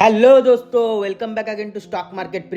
Hello दोस्तों, welcome back again to Stock Market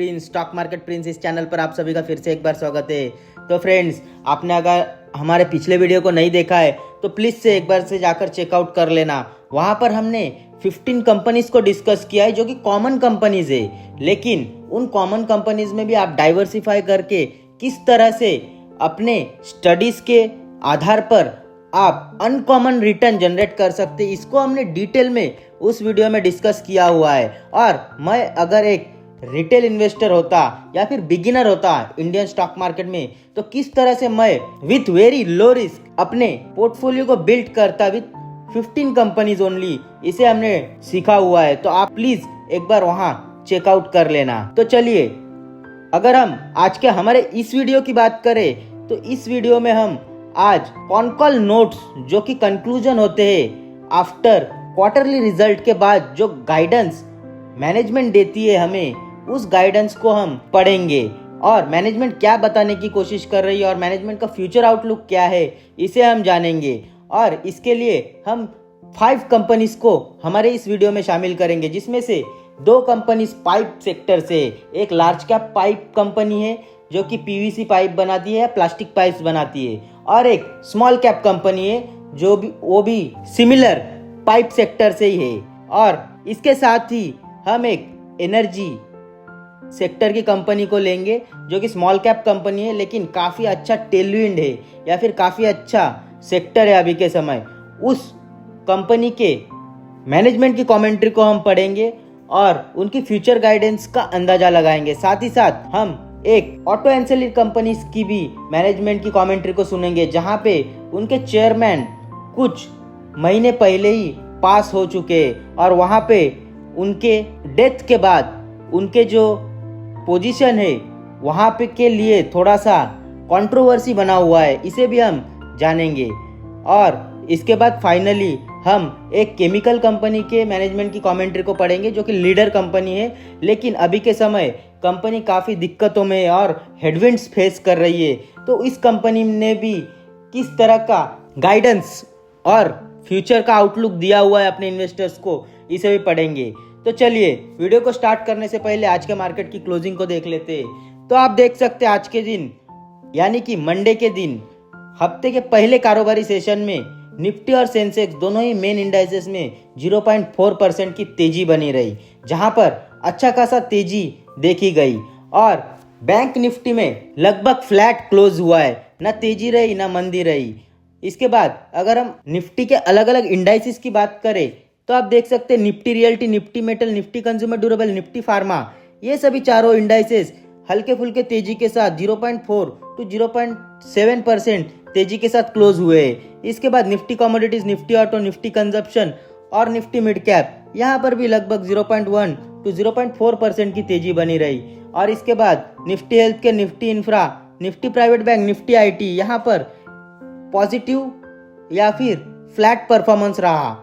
Prince इस channel पर आप सभी का फिर से एक बार स्वागत है। तो फ्रेंड्स, आपने अगर हमारे पिछले वीडियो को नहीं देखा है तो प्लीज़ से एक बार से जाकर चेकआउट कर लेना। वहाँ पर हमने 15 कंपनीज को डिस्कस किया है जो कि कॉमन कंपनीज है, लेकिन उन कॉमन कंपनीज में भी आप डाइवर्सिफाई करके किस तरह से अपने स्टडीज के आधार पर आप अनकॉमन रिटर्न जनरेट कर सकते, इसको हमने डिटेल में उस वीडियो में डिस्कस किया हुआ है। और मैं अगर एक रिटेल इन्वेस्टर होता या फिर बिगिनर होता इंडियन स्टॉक मार्केट में, तो किस तरह से मैं विथ वेरी लो रिस्क अपने पोर्टफोलियो को बिल्ड करता विथ 15 कंपनीज ओनली, इसे हमने सीखा हुआ है। तो आप प्लीज एक बार वहां चेकआउट कर लेना। तो चलिए, अगर हम आज के हमारे इस वीडियो की बात करें तो इस वीडियो में हम आज कॉन नोट्स जो कि कंक्लूजन होते हैं आफ्टर क्वार्टरली रिजल्ट के बाद, जो गाइडेंस मैनेजमेंट देती है हमें, उस गाइडेंस को हम पढ़ेंगे और मैनेजमेंट क्या बताने की कोशिश कर रही है और मैनेजमेंट का फ्यूचर आउटलुक क्या है, इसे हम जानेंगे। और इसके लिए हम 5 कंपनीज को हमारे इस वीडियो में शामिल करेंगे, जिसमें से 2 कंपनीज पाइप सेक्टर से, एक लार्ज कैप पाइप कंपनी है जो कि पीवीसी पाइप बनाती है, प्लास्टिक पाइप्स बनाती है, और एक स्मॉल कैप कंपनी है जो भी वो भी सिमिलर पाइप सेक्टर से ही है। और इसके साथ ही हम एक एनर्जी सेक्टर की कंपनी को लेंगे जो कि स्मॉल कैप कंपनी है, लेकिन काफ़ी अच्छा टेलविंड है या फिर काफ़ी अच्छा सेक्टर है अभी के समय। उस कंपनी के मैनेजमेंट की कमेंट्री को हम पढ़ेंगे और उनकी फ्यूचर गाइडेंस का अंदाजा लगाएंगे। साथ ही साथ हम एक ऑटो एंसिलरी कंपनीज की भी मैनेजमेंट की कमेंट्री को सुनेंगे, जहां पे उनके चेयरमैन कुछ महीने पहले ही पास हो चुके और वहां पे उनके डेथ के बाद उनके जो पोजीशन है वहां पे के लिए थोड़ा सा कंट्रोवर्सी बना हुआ है, इसे भी हम जानेंगे। और इसके बाद फाइनली हम एक केमिकल कंपनी के मैनेजमेंट की कमेंट्री को पढ़ेंगे जो कि लीडर कंपनी है, लेकिन अभी के समय कंपनी काफ़ी दिक्कतों में और हेडविंड्स फेस कर रही है। तो इस कंपनी ने भी किस तरह का गाइडेंस और फ्यूचर का आउटलुक दिया हुआ है अपने इन्वेस्टर्स को, इसे भी पढ़ेंगे। तो चलिए, वीडियो को स्टार्ट करने से पहले आज के मार्केट की क्लोजिंग को देख लेते हैं। तो आप देख सकते हैं आज के दिन यानी कि मंडे के दिन हफ्ते के पहले कारोबारी सेशन में निफ्टी और सेंसेक्स दोनों ही मेन इंडाइसेस में 0.4% की तेजी बनी रही, जहां पर अच्छा खासा तेजी देखी गई। और बैंक निफ्टी में लगभग फ्लैट क्लोज हुआ है, ना तेजी रही ना मंदी रही। इसके बाद अगर हम निफ्टी के अलग अलग इंडाइसेस की बात करें तो आप देख सकते हैं Nifty realty, Nifty metal, Nifty consumer durable, Nifty pharma, ये सभी चारों इंडाइसेस हल्के फुल्के तेजी के साथ 0.4 to 0.7% तेजी के साथ क्लोज हुए। इसके बाद Nifty commodities, Nifty auto, Nifty consumption और निफ्टी मिड कैप, यहाँ पर भी लगभग 0.1 to 0.4% की तेजी बनी रही। और इसके बाद निफ्टी हेल्थ के, Nifty infra, Nifty private bank, Nifty IT, यहाँ पर पॉजिटिव या फिर फ्लैट परफॉर्मेंस रहा।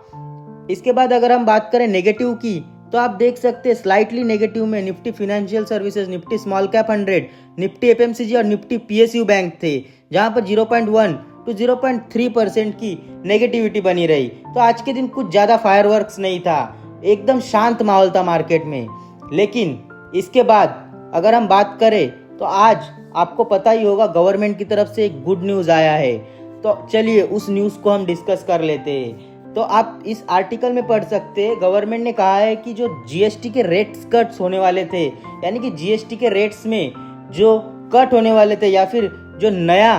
इसके बाद अगर हम बात करें नेगेटिव की तो आप देख सकते हैं स्लाइटली नेगेटिव में Nifty financial services, Nifty small cap 100, Nifty FMCG और निफ्टी पीएसयू बैंक थे, जहां पर 0.1 to 0.3% की नेगेटिविटी बनी रही। तो आज के दिन कुछ ज़्यादा फायरवर्क्स नहीं था, एकदम शांत माहौल था मार्केट में। लेकिन इसके बाद अगर हम बात करें तो आज आपको पता ही होगा गवर्नमेंट की तरफ से एक गुड न्यूज़ आया है। तो चलिए उस न्यूज़ को हम डिस्कस कर लेते हैं। तो आप इस आर्टिकल में पढ़ सकते हैं, गवर्नमेंट ने कहा है कि जो जीएसटी के रेट्स कट्स होने वाले थे, यानी कि जीएसटी के रेट्स में जो कट होने वाले थे या फिर जो नया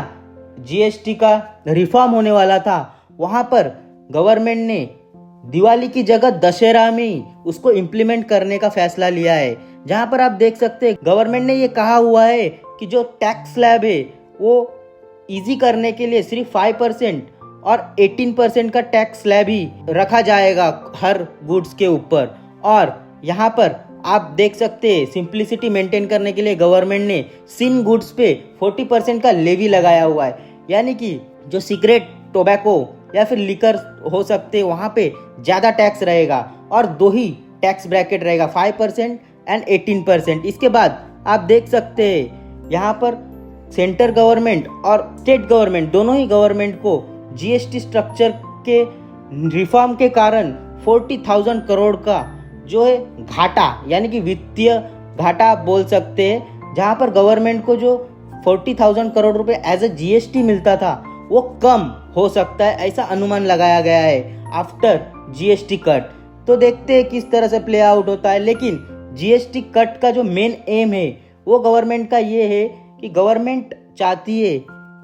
जीएसटी का रिफॉर्म होने वाला था, वहां पर गवर्नमेंट ने दिवाली की जगह दशहरा में ही उसको इम्प्लीमेंट करने का फैसला लिया है। जहां पर आप देख सकते हैं गवर्नमेंट ने ये कहा हुआ है कि जो टैक्स स्लैब है वो इजी करने के लिए सिर्फ 5% और 18% का टैक्स स्लैब ही रखा जाएगा हर गुड्स के ऊपर। और यहाँ पर आप देख सकते हैं सिंप्लिसिटी मेंटेन करने के लिए गवर्नमेंट ने सिन गुड्स पे 40% का लेवी लगाया हुआ है, यानी कि जो सिगरेट, टोबैको या फिर लिकर हो सकते हैं वहाँ पे ज़्यादा टैक्स रहेगा और 2 ही टैक्स ब्रैकेट रहेगा, 5% एंड 18%। इसके बाद आप देख सकते हैं यहाँ पर सेंटर गवर्नमेंट और स्टेट गवर्नमेंट दोनों ही गवर्नमेंट को जीएसटी स्ट्रक्चर के रिफॉर्म के कारण 40,000 करोड़ का जो है घाटा यानी कि वित्तीय घाटा आप बोल सकते हैं, जहाँ पर गवर्नमेंट को जो 40,000 करोड़ रुपए एज अ जीएसटी मिलता था वो कम हो सकता है, ऐसा अनुमान लगाया गया है आफ्टर जीएसटी कट। तो देखते हैं किस तरह से प्ले आउट होता है। लेकिन जीएसटी कट का जो मेन एम है वो गवर्नमेंट का ये है कि गवर्नमेंट चाहती है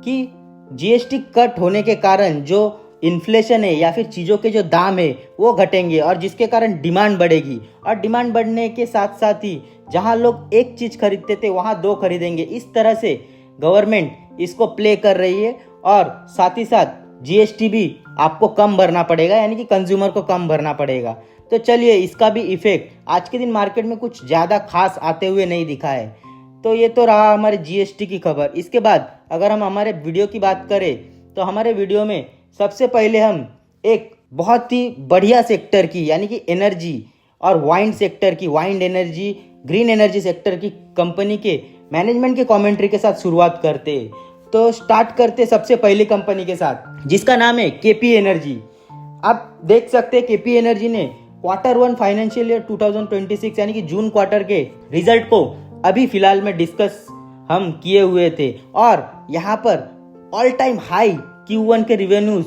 कि जीएसटी कट होने के कारण जो इन्फ्लेशन है या फिर चीज़ों के जो दाम है वो घटेंगे और जिसके कारण डिमांड बढ़ेगी, और डिमांड बढ़ने के साथ साथ ही जहां लोग एक चीज़ खरीदते थे वहां दो खरीदेंगे। इस तरह से गवर्नमेंट इसको प्ले कर रही है और साथ ही साथ जीएसटी भी आपको कम भरना पड़ेगा, यानी कि कंज्यूमर को कम भरना पड़ेगा। तो चलिए, इसका भी इफेक्ट आज के दिन मार्केट में कुछ ज़्यादा खास आते हुए नहीं दिखा है। तो ये तो रहा हमारे जीएसटी की खबर। इसके बाद अगर हम हमारे वीडियो की बात करें तो हमारे वीडियो में सबसे पहले हम एक बहुत ही बढ़िया सेक्टर की यानी कि एनर्जी और वाइंड सेक्टर की, wind energy, green energy sector की कंपनी के मैनेजमेंट के कमेंट्री के साथ शुरुआत करते हैं। तो स्टार्ट करते सबसे पहली कंपनी के साथ जिसका नाम है केपी एनर्जी। आप देख सकते हैं केपी एनर्जी ने Q1 फाइनेंशियल ईयर 2026 यानी कि जून क्वार्टर के रिजल्ट को अभी फिलहाल में डिस्कस हम किए हुए थे, और यहाँ पर ऑल टाइम हाई Q1 के रिवेन्यूज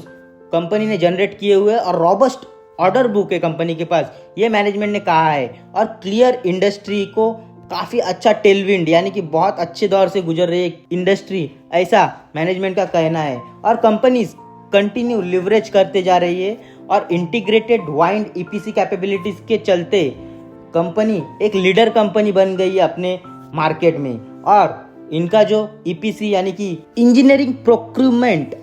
कंपनी ने जनरेट किए हुए और रॉबस्ट ऑर्डर बुक है कंपनी के पास, ये मैनेजमेंट ने कहा है। और क्लियर इंडस्ट्री को काफ़ी अच्छा टेलविंड यानी कि बहुत अच्छे दौर से गुजर रही है इंडस्ट्री, ऐसा मैनेजमेंट का कहना है। और कंपनी कंटिन्यू लिवरेज करते जा रही है और इंटीग्रेटेड वाइंड ईपीसी कैपेबिलिटीज के चलते कंपनी एक लीडर कंपनी बन गई है अपने मार्केट में। और इनका जो ईपीसी यानी कि इंजीनियरिंग प्रोक्यूरमेंट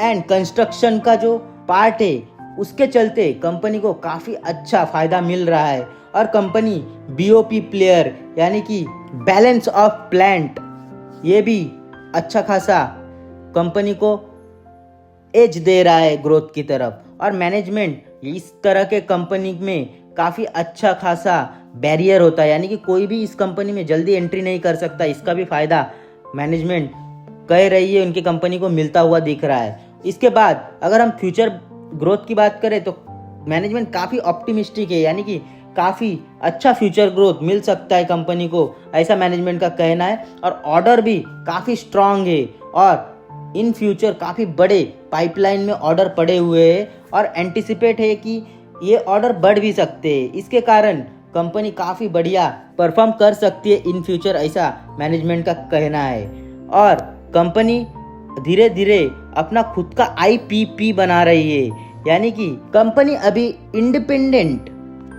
एंड कंस्ट्रक्शन का जो पार्ट है उसके चलते कंपनी को काफ़ी अच्छा फायदा मिल रहा है। और कंपनी बीओपी प्लेयर यानी कि बैलेंस ऑफ प्लांट, ये भी अच्छा खासा कंपनी को एज दे रहा है ग्रोथ की तरफ। और मैनेजमेंट इस तरह के कंपनी में काफ़ी अच्छा खासा बैरियर होता है, यानी कि कोई भी इस कंपनी में जल्दी एंट्री नहीं कर सकता। इसका भी फायदा मैनेजमेंट कह रही है उनकी कंपनी को मिलता हुआ दिख रहा है। इसके बाद अगर हम फ्यूचर ग्रोथ की बात करें तो मैनेजमेंट काफ़ी ऑप्टिमिस्टिक है, यानी कि काफ़ी अच्छा फ्यूचर ग्रोथ मिल सकता है कंपनी को, ऐसा मैनेजमेंट का कहना है। और ऑर्डर भी काफ़ी स्ट्रांग है और इन फ्यूचर काफ़ी बड़े पाइपलाइन में ऑर्डर पड़े हुए हैं और एंटिसिपेट है कि ये ऑर्डर बढ़ भी सकते हैं। इसके कारण कंपनी काफ़ी बढ़िया परफॉर्म कर सकती है इन फ्यूचर, ऐसा मैनेजमेंट का कहना है। और कंपनी धीरे धीरे अपना खुद का आईपीपी बना रही है, यानी कि कंपनी अभी इंडिपेंडेंट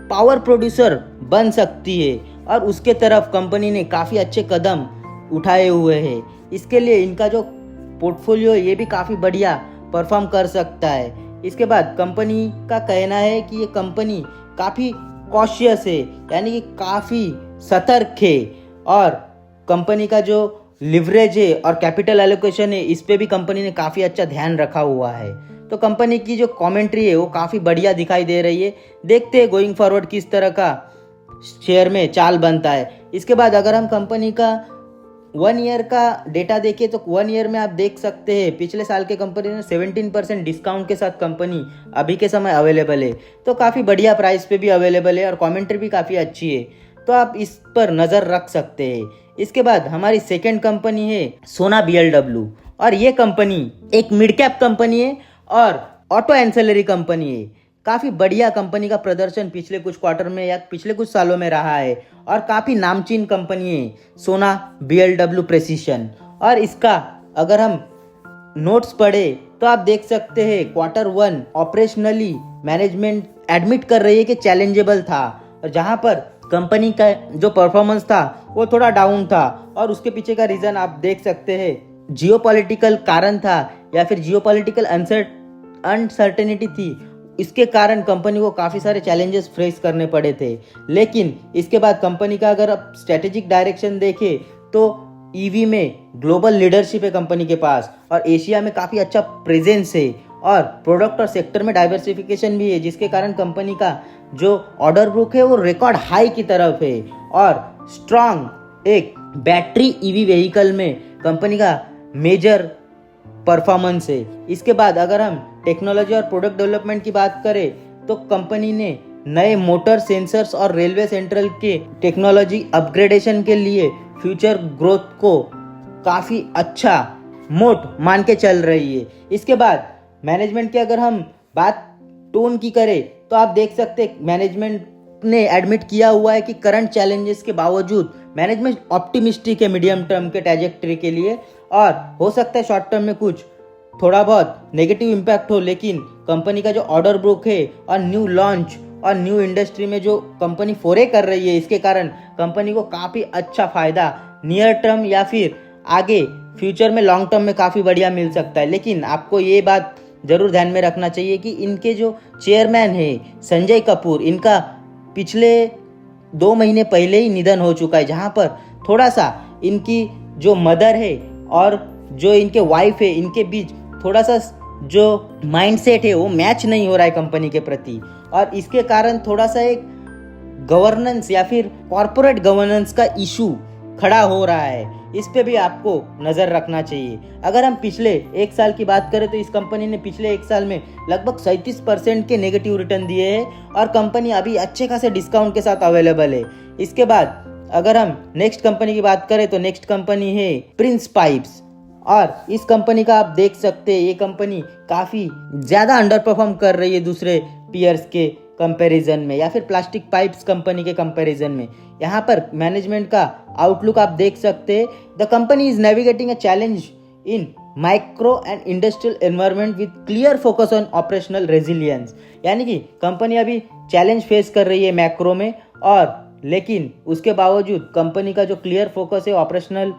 पावर प्रोड्यूसर बन सकती है और उसके तरफ कंपनी ने काफ़ी अच्छे कदम उठाए हुए हैं। इसके लिए इनका जो पोर्टफोलियो ये भी काफ़ी बढ़िया परफॉर्म कर सकता है। इसके बाद कंपनी का कहना है कि ये कंपनी काफ़ी कॉशियस है, यानी कि काफ़ी सतर्क है और कंपनी का जो लिवरेज है और कैपिटल एलोकेशन है इस पे भी कंपनी ने काफ़ी अच्छा ध्यान रखा हुआ है। तो कंपनी की जो कमेंट्री है वो काफ़ी बढ़िया दिखाई दे रही है। देखते हैं गोइंग फॉरवर्ड किस तरह का शेयर में चाल बनता है। इसके बाद अगर हम कंपनी का 1 ईयर का डेटा देखें तो 1 ईयर में आप देख सकते हैं पिछले साल के कंपनी ने 17% डिस्काउंट के साथ कंपनी अभी के समय अवेलेबल है, तो काफ़ी बढ़िया प्राइस पे भी अवेलेबल है और कमेंट्री भी काफ़ी अच्छी है, तो आप इस पर नज़र रख सकते हैं। इसके बाद हमारी सेकेंड कंपनी है सोना BLW, और ये कंपनी एक मिड कैप कंपनी है और ऑटो एंसेलरी कंपनी है। काफ़ी बढ़िया कंपनी का प्रदर्शन पिछले कुछ क्वार्टर में या पिछले कुछ सालों में रहा है और काफ़ी नामचीन कंपनी है सोना BLW प्रेसिशन। और इसका अगर हम नोट्स पढ़े तो आप देख सकते हैं Q1 ऑपरेशनली मैनेजमेंट एडमिट कर रही है कि चैलेंजेबल था, और जहां पर कंपनी का जो परफॉर्मेंस था वो थोड़ा डाउन था और उसके पीछे का रीज़न आप देख सकते हैं जियोपॉलिटिकल कारण था या फिर जियोपॉलिटिकल अनसर्टेनिटी थी। इसके कारण कंपनी को काफ़ी सारे चैलेंजेस फेस करने पड़े थे। लेकिन इसके बाद कंपनी का अगर आप स्ट्रेटेजिक डायरेक्शन देखें तो ईवी में ग्लोबल लीडरशिप है कंपनी के पास और एशिया में काफ़ी अच्छा प्रेजेंस है और प्रोडक्ट और सेक्टर में डाइवर्सिफिकेशन भी है, जिसके कारण कंपनी का जो ऑर्डर बुक है वो रिकॉर्ड हाई की तरफ है और स्ट्रांग एक बैटरी ईवी व्हीकल में कंपनी का मेजर परफॉर्मेंस है। इसके बाद अगर हम टेक्नोलॉजी और प्रोडक्ट डेवलपमेंट की बात करें तो कंपनी ने नए मोटर सेंसर्स और रेलवे सेंट्रल के टेक्नोलॉजी अपग्रेडेशन के लिए फ्यूचर ग्रोथ को काफ़ी अच्छा मोट मान के चल रही है। इसके बाद मैनेजमेंट की अगर हम बात टोन की करें तो आप देख सकते हैं मैनेजमेंट ने एडमिट किया हुआ है कि करंट चैलेंजेस के बावजूद मैनेजमेंट ऑप्टिमिस्टिक है मीडियम टर्म के ट्रैजेक्टरी के लिए, और हो सकता है शॉर्ट टर्म में कुछ थोड़ा बहुत नेगेटिव इम्पैक्ट हो, लेकिन कंपनी का जो ऑर्डर बुक है और न्यू लॉन्च और न्यू इंडस्ट्री में जो कंपनी फोरे कर रही है, इसके कारण कंपनी को काफ़ी अच्छा फायदा नियर टर्म या फिर आगे फ्यूचर में लॉन्ग टर्म में काफ़ी बढ़िया मिल सकता है। लेकिन आपको ये बात जरूर ध्यान में रखना चाहिए कि इनके जो चेयरमैन है संजय कपूर, इनका पिछले 2 महीने पहले ही निधन हो चुका है, जहाँ पर थोड़ा सा इनकी जो मदर है और जो इनके वाइफ है, इनके बीच थोड़ा सा जो माइंडसेट है वो मैच नहीं हो रहा है कंपनी के प्रति, और इसके कारण थोड़ा सा एक गवर्नेंस या फिर कॉर्पोरेट गवर्नेंस का इशू खड़ा हो रहा है। इस पे भी आपको नज़र रखना चाहिए। अगर हम पिछले 1 साल की बात करें तो इस कंपनी ने पिछले 1 साल में लगभग 37% के नेगेटिव रिटर्न दिए हैं और कंपनी अभी अच्छे खासे डिस्काउंट के साथ अवेलेबल है। इसके बाद अगर हम नेक्स्ट कंपनी की बात करें तो नेक्स्ट कंपनी है प्रिंस पाइप्स, और इस कंपनी का आप देख सकते हैं ये कंपनी काफ़ी ज़्यादा अंडर परफॉर्म कर रही है दूसरे पीयर्स के कंपैरिजन में या फिर प्लास्टिक पाइप्स कंपनी के कंपैरिजन में। यहाँ पर मैनेजमेंट का आउटलुक आप देख सकते हैं। The company is navigating a challenge in micro and industrial environment with clear focus on operational resilience, यानी कि कंपनी अभी चैलेंज फेस कर रही है मैक्रो में, और लेकिन उसके बावजूद कंपनी का जो क्लियर फोकस है ऑपरेशनल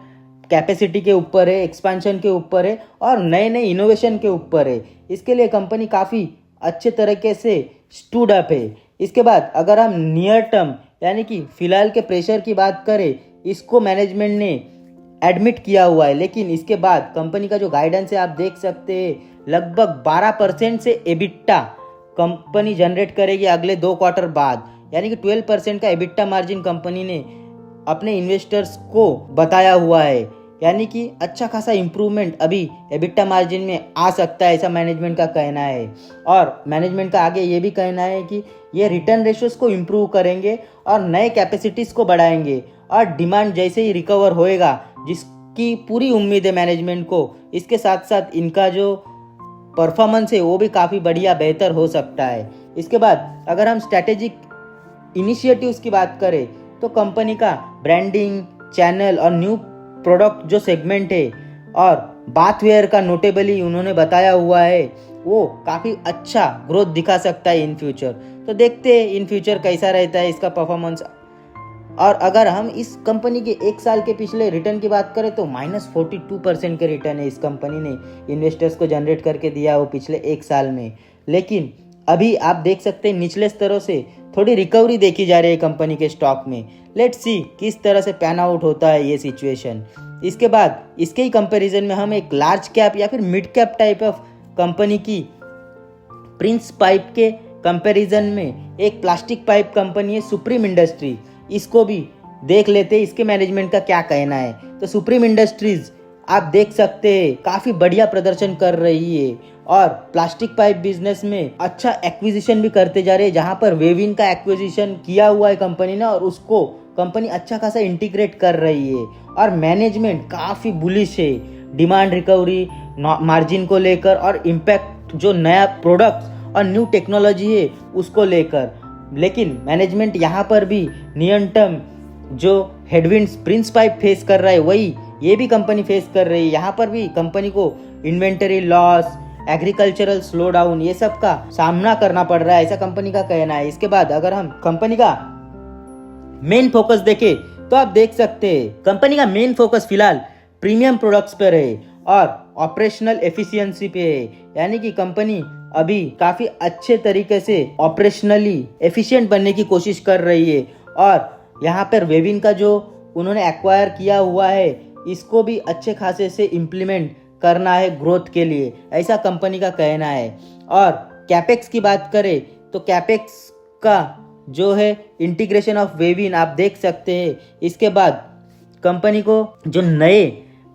कैपेसिटी के ऊपर है, एक्सपेंशन के ऊपर है और नए नए इनोवेशन के ऊपर है। इसके लिए कंपनी काफ़ी अच्छे तरीके से स्टूड अप है। इसके बाद अगर हम नियर टर्म यानी कि फिलहाल के प्रेशर की बात करें, इसको मैनेजमेंट ने एडमिट किया हुआ है, लेकिन इसके बाद कंपनी का जो गाइडेंस है आप देख सकते हैं लगभग 12% से एबिटा कंपनी जनरेट करेगी अगले 2 क्वार्टर बाद, यानी कि 12% का एबिटा मार्जिन कंपनी ने अपने इन्वेस्टर्स को बताया हुआ है, यानी कि अच्छा खासा इम्प्रूवमेंट अभी एबिटा मार्जिन में आ सकता है, ऐसा मैनेजमेंट का कहना है। और मैनेजमेंट का आगे ये भी कहना है कि ये रिटर्न रेशियोज को इम्प्रूव करेंगे और नए कैपेसिटीज़ को बढ़ाएंगे, और डिमांड जैसे ही रिकवर होएगा, जिसकी पूरी उम्मीद है मैनेजमेंट को, इसके साथ साथ इनका जो परफॉर्मेंस है वो भी काफ़ी बढ़िया बेहतर हो सकता है। इसके बाद अगर हम स्ट्रैटेजिक इनिशिएटिव्स की बात करें तो कंपनी का ब्रांडिंग, चैनल और न्यू प्रोडक्ट जो सेगमेंट है और बाथवेयर का नोटेबली उन्होंने बताया हुआ है, वो काफ़ी अच्छा ग्रोथ दिखा सकता है इन फ्यूचर। तो देखते हैं इन फ्यूचर कैसा रहता है इसका परफॉर्मेंस। और अगर हम इस कंपनी के 1 साल के पिछले रिटर्न की बात करें तो -42% के रिटर्न है इस कंपनी ने इन्वेस्टर्स को जनरेट करके दिया वो पिछले 1 साल में। लेकिन अभी आप देख सकते हैं निचले स्तरों से थोड़ी रिकवरी देखी जा रही है कंपनी के स्टॉक में। लेट्स सी किस तरह से पैन आउट होता है ये सिचुएशन। इसके बाद इसके ही कंपैरिजन में हम एक लार्ज कैप या फिर mid cap type of company की प्रिंस पाइप के कंपैरिजन में एक प्लास्टिक पाइप कंपनी है सुप्रीम इंडस्ट्री, इसको भी देख लेते हैं इसके मैनेजमेंट का क्या कहना है। तो सुप्रीम इंडस्ट्रीज आप देख सकते हैं काफ़ी बढ़िया प्रदर्शन कर रही है और प्लास्टिक पाइप बिजनेस में अच्छा एक्विजिशन भी करते जा रहे हैं, जहां पर वेविन का एक्विजिशन किया हुआ है कंपनी ने और उसको कंपनी अच्छा खासा इंटीग्रेट कर रही है। और मैनेजमेंट काफ़ी बुलिश है डिमांड रिकवरी मार्जिन को लेकर और इम्पैक्ट जो नया प्रोडक्ट और न्यू टेक्नोलॉजी है उसको लेकर। लेकिन मैनेजमेंट यहाँ पर भी नियर टर्म जो हेडविंड्स प्रिंस पाइप फेस कर रहा है वही ये भी कंपनी फेस कर रही है। यहाँ पर भी कंपनी को inventory loss, agricultural slow down, ये सब का सामना करना पड़ रहा है, ऐसा कंपनी का कहना है। इसके बाद अगर हम कंपनी का मेन फोकस देखें तो आप देख सकते हैं कंपनी का मेन फोकस फिलहाल प्रीमियम प्रोडक्ट्स पर है और ऑपरेशनल एफिशिएंसी पे है, यानी कि कंपनी अभी काफी अच्छे तरीके से ऑपरेशनली एफिशिएंट बनने की कोशिश कर रही है। और यहाँ पर वेविन का जो उन्होंने एक्वायर किया हुआ है इसको भी अच्छे खासे से इम्प्लीमेंट करना है ग्रोथ के लिए, ऐसा कंपनी का कहना है। और कैपेक्स की बात करें तो कैपेक्स का जो है इंटीग्रेशन ऑफ वेविन आप देख सकते हैं। इसके बाद कंपनी को जो नए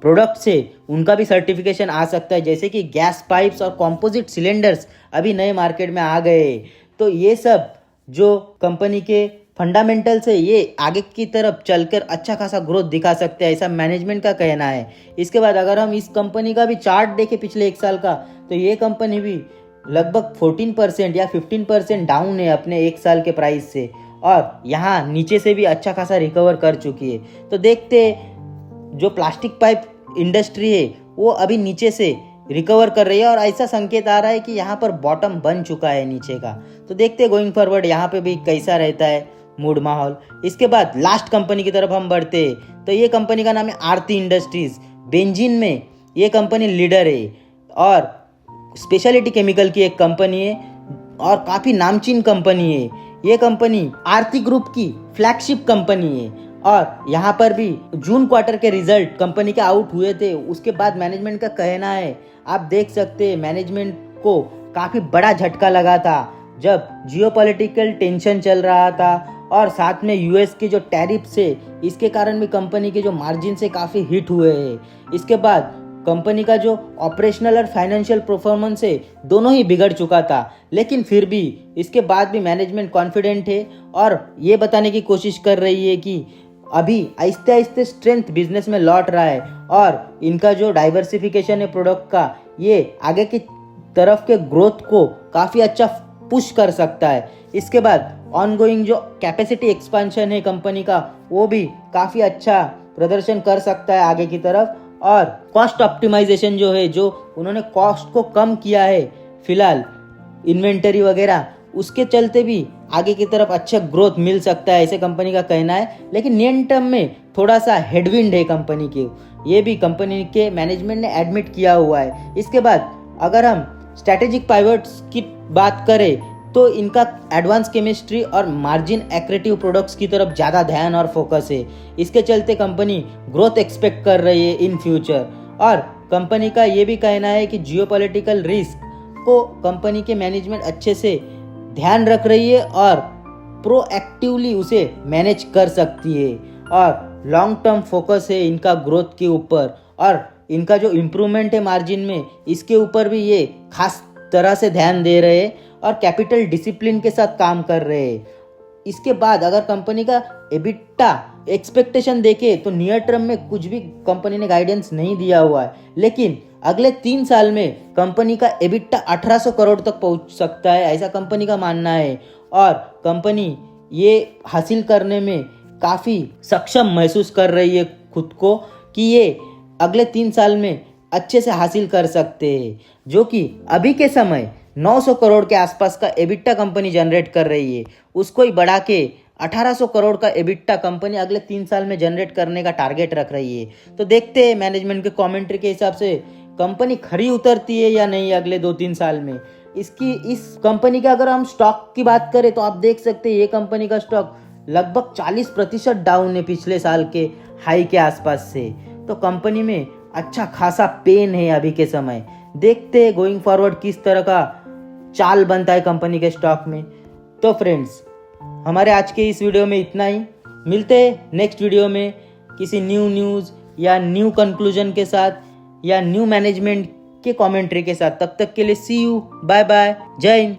प्रोडक्ट्स है उनका भी सर्टिफिकेशन आ सकता है, जैसे कि गैस पाइप्स और कॉम्पोजिट सिलेंडर्स अभी नए मार्केट में आ गए। तो ये सब जो कंपनी के फंडामेंटल से ये आगे की तरफ चलकर अच्छा खासा ग्रोथ दिखा सकते हैं, ऐसा मैनेजमेंट का कहना है। इसके बाद अगर हम इस कंपनी का भी चार्ट देखें पिछले एक साल का, तो ये कंपनी भी लगभग 14% या 15% डाउन है अपने एक साल के प्राइस से, और यहाँ नीचे से भी अच्छा खासा रिकवर कर चुकी है। तो देखते जो प्लास्टिक पाइप इंडस्ट्री है वो अभी नीचे से रिकवर कर रही है, और ऐसा संकेत आ रहा है कि यहाँ पर बॉटम बन चुका है नीचे का। तो देखते गोइंग फॉरवर्ड यहाँ पे भी कैसा रहता है मूड माहौल। इसके बाद लास्ट कंपनी की तरफ हम बढ़ते हैं, तो ये कंपनी का नाम है आरती इंडस्ट्रीज। बेंजीन में ये कंपनी लीडर है और स्पेशलिटी केमिकल की एक कंपनी है और काफ़ी नामचीन कंपनी है। ये कंपनी आरती ग्रुप की फ्लैगशिप कंपनी है, और यहाँ पर भी जून क्वार्टर के रिजल्ट कंपनी के आउट हुए थे। उसके बाद मैनेजमेंट का कहना है, आप देख सकते हैं मैनेजमेंट को काफ़ी बड़ा झटका लगा था जब जियोपॉलिटिकल टेंशन चल रहा था, और साथ में यूएस के जो टैरिफ है इसके कारण भी कंपनी के जो मार्जिन से काफ़ी हिट हुए हैं। इसके बाद कंपनी का जो ऑपरेशनल और फाइनेंशियल परफॉर्मेंस है दोनों ही बिगड़ चुका था, लेकिन फिर भी इसके बाद भी मैनेजमेंट कॉन्फिडेंट है और ये बताने की कोशिश कर रही है कि अभी आहिस्ते आहिस्ते स्ट्रेंथ बिजनेस में लौट रहा है, और इनका जो डाइवर्सिफिकेशन है प्रोडक्ट का, ये आगे की तरफ के ग्रोथ को काफ़ी अच्छा पुश कर सकता है। इसके बाद ऑनगोइंग जो कैपेसिटी एक्सपेंशन है कंपनी का, वो भी काफ़ी अच्छा प्रदर्शन कर सकता है आगे की तरफ, और कॉस्ट ऑप्टिमाइजेशन जो है, जो उन्होंने कॉस्ट को कम किया है फिलहाल इन्वेंटरी वगैरह, उसके चलते भी आगे की तरफ अच्छा ग्रोथ मिल सकता है, ऐसे कंपनी का कहना है। लेकिन नियर टर्म में थोड़ा सा हेडविंड है कंपनी के, ये भी कंपनी के मैनेजमेंट ने एडमिट किया हुआ है। इसके बाद अगर हम स्ट्रैटेजिक पाइवट्स की बात करें, तो इनका एडवांस केमिस्ट्री और मार्जिन एक्रेटिव प्रोडक्ट्स की तरफ ज़्यादा ध्यान और फोकस है। इसके चलते कंपनी ग्रोथ एक्सपेक्ट कर रही है इन फ्यूचर, और कंपनी का ये भी कहना है कि जियोपॉलिटिकल रिस्क को कंपनी के मैनेजमेंट अच्छे से ध्यान रख रही है और प्रोएक्टिवली उसे मैनेज कर सकती है, और लॉन्ग टर्म फोकस है इनका ग्रोथ के ऊपर, और इनका जो इम्प्रूवमेंट है मार्जिन में, इसके ऊपर भी ये खास तरह से ध्यान दे रहे हैं और कैपिटल डिसिप्लिन के साथ काम कर रहे हैं। इसके बाद अगर कंपनी का एबिटा एक्सपेक्टेशन देखे तो नियर टर्म में कुछ भी कंपनी ने गाइडेंस नहीं दिया हुआ है, लेकिन अगले 3 साल में कंपनी का एबिटा 1800 करोड़ तक पहुंच सकता है, ऐसा कंपनी का मानना है। और कंपनी ये हासिल करने में काफ़ी सक्षम महसूस कर रही है खुद को कि ये अगले 3 साल में अच्छे से हासिल कर सकते हैं, जो कि अभी के समय 900 करोड़ के आसपास का एबिटा कंपनी जनरेट कर रही है। उसको ही बढ़ा के 1800 करोड़ का एबिटा कंपनी अगले 3 साल में जनरेट करने का टारगेट रख रही है। तो देखते हैं मैनेजमेंट के कमेंट्री के हिसाब से कंपनी खरी उतरती है या नहीं अगले 2-3 साल में। इस कंपनी के अगर हम स्टॉक की बात करें तो आप देख सकते हैं ये कंपनी का स्टॉक लगभग 40% डाउन है पिछले साल के हाई के आसपास से। तो कंपनी में अच्छा खासा पेन है अभी के समय। देखते हैं गोइंग फॉरवर्ड किस तरह का चाल बनता है कंपनी के स्टॉक में। तो फ्रेंड्स, हमारे आज के इस वीडियो में इतना ही। मिलते हैं नेक्स्ट वीडियो में किसी न्यू न्यूज़ या न्यू कंक्लूजन के साथ या न्यू मैनेजमेंट के कमेंट्री के साथ। तब तक के लिए सी यू, बाय बाय, जय हिंद।